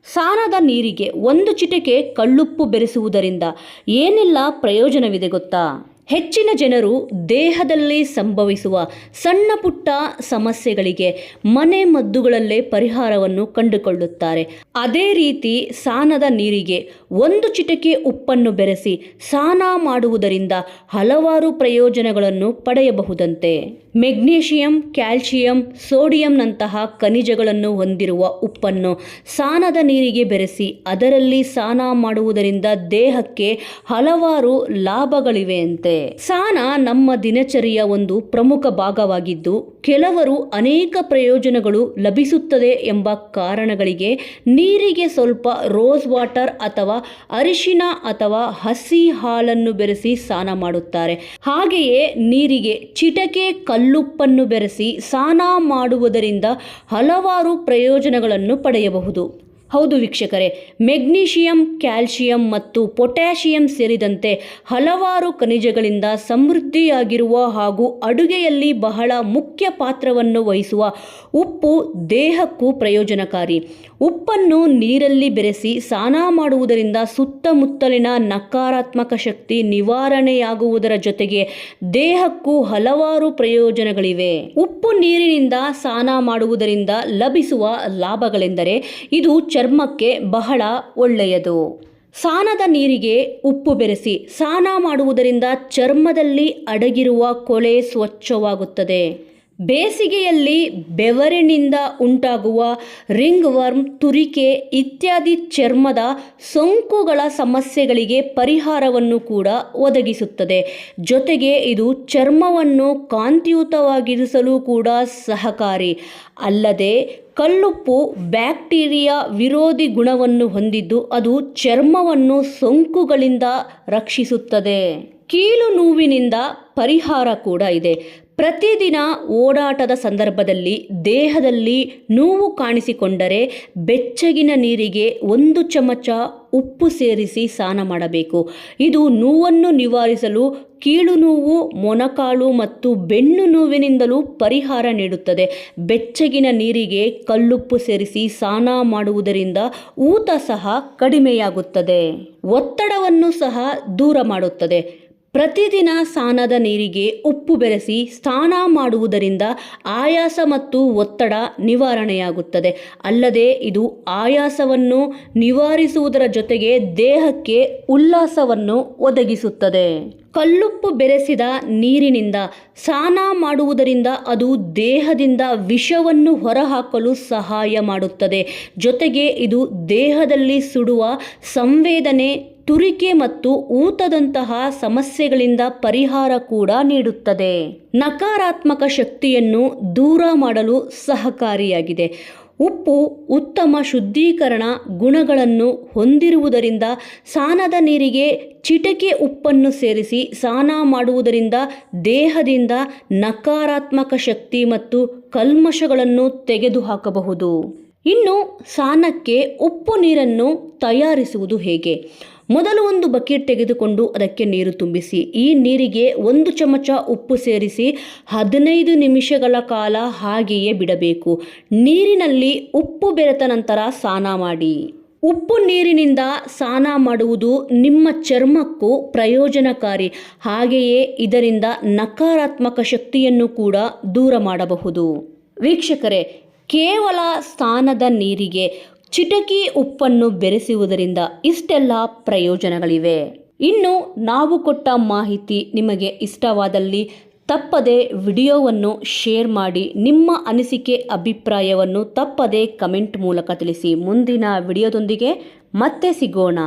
ಸ್ನಾನದ ನೀರಿಗೆ 1 ಚಿಟಿಕೆ ಕಳ್ಳುಪ್ಪು ಬೆರೆಸುವುದರಿಂದ ಏನೆಲ್ಲ ಪ್ರಯೋಜನವಿದೆ ಗೊತ್ತಾ? ಹೆಚ್ಚಿನ ಜನರು ದೇಹದಲ್ಲಿ ಸಂಭವಿಸುವ ಸಣ್ಣ ಪುಟ್ಟ ಸಮಸ್ಯೆಗಳಿಗೆ ಮನೆ ಮದ್ದುಗಳಲ್ಲೇ ಪರಿಹಾರವನ್ನು ಕಂಡುಕೊಳ್ಳುತ್ತಾರೆ. ಅದೇ ರೀತಿ ಸ್ನಾನದ ನೀರಿಗೆ 1 ಚಿಟಿಕೆ ಉಪ್ಪನ್ನು ಬೆರೆಸಿ ಸ್ನಾನ ಮಾಡುವುದರಿಂದ ಹಲವಾರು ಪ್ರಯೋಜನಗಳನ್ನು ಪಡೆಯಬಹುದಂತೆ. ಮೆಗ್ನೀಷಿಯಂ, ಕ್ಯಾಲ್ಸಿಯಂ, ಸೋಡಿಯಂನಂತಹ ಖನಿಜಗಳನ್ನು ಹೊಂದಿರುವ ಉಪ್ಪನ್ನು ಸ್ನಾನದ ನೀರಿಗೆ ಬೆರೆಸಿ ಅದರಲ್ಲಿ ಸ್ನಾನ ಮಾಡುವುದರಿಂದ ದೇಹಕ್ಕೆ ಹಲವಾರು ಲಾಭಗಳಿವೆಯಂತೆ. ಸ್ನಾನ ನಮ್ಮ ದಿನಚರಿಯ ಒಂದು ಪ್ರಮುಖ ಭಾಗವಾಗಿದ್ದು ಕೆಲವರು ಅನೇಕ ಪ್ರಯೋಜನಗಳು ಲಭಿಸುತ್ತದೆ ಎಂಬ ಕಾರಣಗಳಿಗೆ ನೀರಿಗೆ ಸ್ವಲ್ಪ ರೋಸ್ ವಾಟರ್ ಅಥವಾ ಅರಿಶಿನ ಅಥವಾ ಹಸಿ ಹಾಲನ್ನು ಬೆರೆಸಿ ಸ್ನಾನ ಮಾಡುತ್ತಾರೆ. ಹಾಗೆಯೇ ನೀರಿಗೆ ಚಿಟಿಕೆ ಕಲ್ಲುಪ್ಪನ್ನು ಬೆರೆಸಿ ಸ್ನಾನ ಮಾಡುವುದರಿಂದ ಹಲವಾರು ಪ್ರಯೋಜನಗಳನ್ನು ಪಡೆಯಬಹುದು. ಹೌದು ವೀಕ್ಷಕರೇ, ಮೆಗ್ನೀಷಿಯಂ, ಕ್ಯಾಲ್ಸಿಯಂ ಮತ್ತು ಪೊಟ್ಯಾಷಿಯಂ ಸೇರಿದಂತೆ ಹಲವಾರು ಖನಿಜಗಳಿಂದ ಸಮೃದ್ಧಿಯಾಗಿರುವ ಹಾಗೂ ಅಡುಗೆಯಲ್ಲಿ ಬಹಳ ಮುಖ್ಯ ಪಾತ್ರವನ್ನು ವಹಿಸುವ ಉಪ್ಪು ದೇಹಕ್ಕೂ ಪ್ರಯೋಜನಕಾರಿ. ಉಪ್ಪನ್ನು ನೀರಲ್ಲಿ ಬೆರೆಸಿ ಸ್ನಾನ ಮಾಡುವುದರಿಂದ ಸುತ್ತಮುತ್ತಲಿನ ನಕಾರಾತ್ಮಕ ಶಕ್ತಿ ನಿವಾರಣೆಯಾಗುವುದರ ಜೊತೆಗೆ ದೇಹಕ್ಕೂ ಹಲವಾರು ಪ್ರಯೋಜನಗಳಿವೆ. ಉಪ್ಪು ನೀರಿನಿಂದ ಸ್ನಾನ ಮಾಡುವುದರಿಂದ ಲಭಿಸುವ ಲಾಭಗಳೆಂದರೆ ಇದು ಚರ್ಮಕ್ಕೆ ಬಹಳ ಒಳ್ಳೆಯದು. ಸ್ನಾನದ ನೀರಿಗೆ ಉಪ್ಪು ಬೆರೆಸಿ ಸ್ನಾನ ಮಾಡುವುದರಿಂದ ಚರ್ಮದಲ್ಲಿ ಅಡಗಿರುವ ಕೊಳೆ ಸ್ವಚ್ಛವಾಗುತ್ತದೆ. ಬೇಸಿಗೆಯಲ್ಲಿ ಬೆವರಿನಿಂದ ಉಂಟಾಗುವ ರಿಂಗ್ ವರ್ಮ್, ತುರಿಕೆ ಇತ್ಯಾದಿ ಚರ್ಮದ ಸೋಂಕುಗಳ ಸಮಸ್ಯೆಗಳಿಗೆ ಪರಿಹಾರವನ್ನು ಕೂಡ ಒದಗಿಸುತ್ತದೆ. ಜೊತೆಗೆ ಇದು ಚರ್ಮವನ್ನು ಕಾಂತಿಯುತವಾಗಿರಿಸಲು ಕೂಡ ಸಹಕಾರಿ. ಅಲ್ಲದೆ ಕಲ್ಲುಪ್ಪು ಬ್ಯಾಕ್ಟೀರಿಯಾ ವಿರೋಧಿ ಗುಣವನ್ನು ಹೊಂದಿದ್ದು ಅದು ಚರ್ಮವನ್ನು ಸೋಂಕುಗಳಿಂದ ರಕ್ಷಿಸುತ್ತದೆ. ಕೀಲು ನೋವಿನಿಂದ ಪರಿಹಾರ ಕೂಡ ಇದೆ. ಪ್ರತಿದಿನ ಓಡಾಟದ ಸಂದರ್ಭದಲ್ಲಿ ದೇಹದಲ್ಲಿ ನೋವು ಕಾಣಿಸಿಕೊಂಡರೆ ಬೆಚ್ಚಗಿನ ನೀರಿಗೆ 1 ಚಮಚ ಉಪ್ಪು ಸೇರಿಸಿ ಸ್ನಾನ ಮಾಡಬೇಕು. ಇದು ನೋವನ್ನು ನಿವಾರಿಸಲು ಕೀಲು ನೋವು, ಮೊಣಕಾಲು ಮತ್ತು ಬೆನ್ನು ನೋವಿನಿಂದಲೂ ಪರಿಹಾರ ನೀಡುತ್ತದೆ. ಬೆಚ್ಚಗಿನ ನೀರಿಗೆ ಕಲ್ಲುಪ್ಪು ಸೇರಿಸಿ ಸ್ನಾನ ಮಾಡುವುದರಿಂದ ಊತ ಸಹ ಕಡಿಮೆಯಾಗುತ್ತದೆ. ಒತ್ತಡವನ್ನು ಸಹ ದೂರ ಮಾಡುತ್ತದೆ. ಪ್ರತಿದಿನ ಸ್ನಾನದ ನೀರಿಗೆ ಉಪ್ಪು ಬೆರೆಸಿ ಸ್ನಾನ ಮಾಡುವುದರಿಂದ ಆಯಾಸ ಮತ್ತು ಒತ್ತಡ ನಿವಾರಣೆಯಾಗುತ್ತದೆ. ಅಲ್ಲದೆ ಇದು ಆಯಾಸವನ್ನು ನಿವಾರಿಸುವುದರ ಜೊತೆಗೆ ದೇಹಕ್ಕೆ ಉಲ್ಲಾಸವನ್ನು ಒದಗಿಸುತ್ತದೆ. ಕಲ್ಲುಪ್ಪು ಬೆರೆಸಿದ ನೀರಿನಿಂದ ಸ್ನಾನ ಮಾಡುವುದರಿಂದ ಅದು ದೇಹದಿಂದ ವಿಷವನ್ನು ಹೊರಹಾಕಲು ಸಹಾಯ ಮಾಡುತ್ತದೆ. ಜೊತೆಗೆ ಇದು ದೇಹದಲ್ಲಿ ಸುಡುವ ಸಂವೇದನೆ, ತುರಿಕೆ ಮತ್ತು ಊತದಂತಹ ಸಮಸ್ಯೆಗಳಿಂದ ಪರಿಹಾರ ಕೂಡ ನೀಡುತ್ತದೆ. ನಕಾರಾತ್ಮಕ ಶಕ್ತಿಯನ್ನು ದೂರ ಮಾಡಲು ಸಹಕಾರಿಯಾಗಿದೆ. ಉಪ್ಪು ಉತ್ತಮ ಶುದ್ಧೀಕರಣ ಗುಣಗಳನ್ನು ಹೊಂದಿರುವುದರಿಂದ ಸ್ನಾನದ ನೀರಿಗೆ ಚಿಟಿಕೆ ಉಪ್ಪನ್ನು ಸೇರಿಸಿ ಸ್ನಾನ ಮಾಡುವುದರಿಂದ ದೇಹದಿಂದ ನಕಾರಾತ್ಮಕ ಶಕ್ತಿ ಮತ್ತು ಕಲ್ಮಶಗಳನ್ನು ತೆಗೆದುಹಾಕಬಹುದು. ಇನ್ನು ಸ್ನಾನಕ್ಕೆ ಉಪ್ಪು ನೀರನ್ನು ತಯಾರಿಸುವುದು ಹೇಗೆ? ಮೊದಲು ಒಂದು ಬಕೆಟ್ ತೆಗೆದುಕೊಂಡು ಅದಕ್ಕೆ ನೀರು ತುಂಬಿಸಿ ಈ ನೀರಿಗೆ 1 ಚಮಚ ಉಪ್ಪು ಸೇರಿಸಿ 15 ನಿಮಿಷಗಳ ಕಾಲ ಹಾಗೆಯೇ ಬಿಡಬೇಕು. ನೀರಿನಲ್ಲಿ ಉಪ್ಪು ಬೆರೆತ ನಂತರ ಸ್ನಾನ ಮಾಡಿ. ಉಪ್ಪು ನೀರಿನಿಂದ ಸ್ನಾನ ಮಾಡುವುದು ನಿಮ್ಮ ಚರ್ಮಕ್ಕೂ ಪ್ರಯೋಜನಕಾರಿ. ಹಾಗೆಯೇ ಇದರಿಂದ ನಕಾರಾತ್ಮಕ ಶಕ್ತಿಯನ್ನು ಕೂಡ ದೂರ ಮಾಡಬಹುದು. ವೀಕ್ಷಕರೇ, ಕೇವಲ ಸ್ನಾನದ ನೀರಿಗೆ ಚಿಟಿಕೆ ಉಪ್ಪನ್ನು ಬೆರೆಸುವುದರಿಂದ ಇಷ್ಟೆಲ್ಲ ಪ್ರಯೋಜನಗಳಿವೆ. ಇನ್ನು ನಾವು ಕೊಟ್ಟ ಮಾಹಿತಿ ನಿಮಗೆ ಇಷ್ಟವಾದಲ್ಲಿ ತಪ್ಪದೆ ವಿಡಿಯೋವನ್ನು ಶೇರ್ ಮಾಡಿ. ನಿಮ್ಮ ಅನಿಸಿಕೆ ಅಭಿಪ್ರಾಯವನ್ನು ತಪ್ಪದೆ ಕಮೆಂಟ್ ಮೂಲಕ ತಿಳಿಸಿ. ಮುಂದಿನ ವಿಡಿಯೋದೊಂದಿಗೆ ಮತ್ತೆ ಸಿಗೋಣ.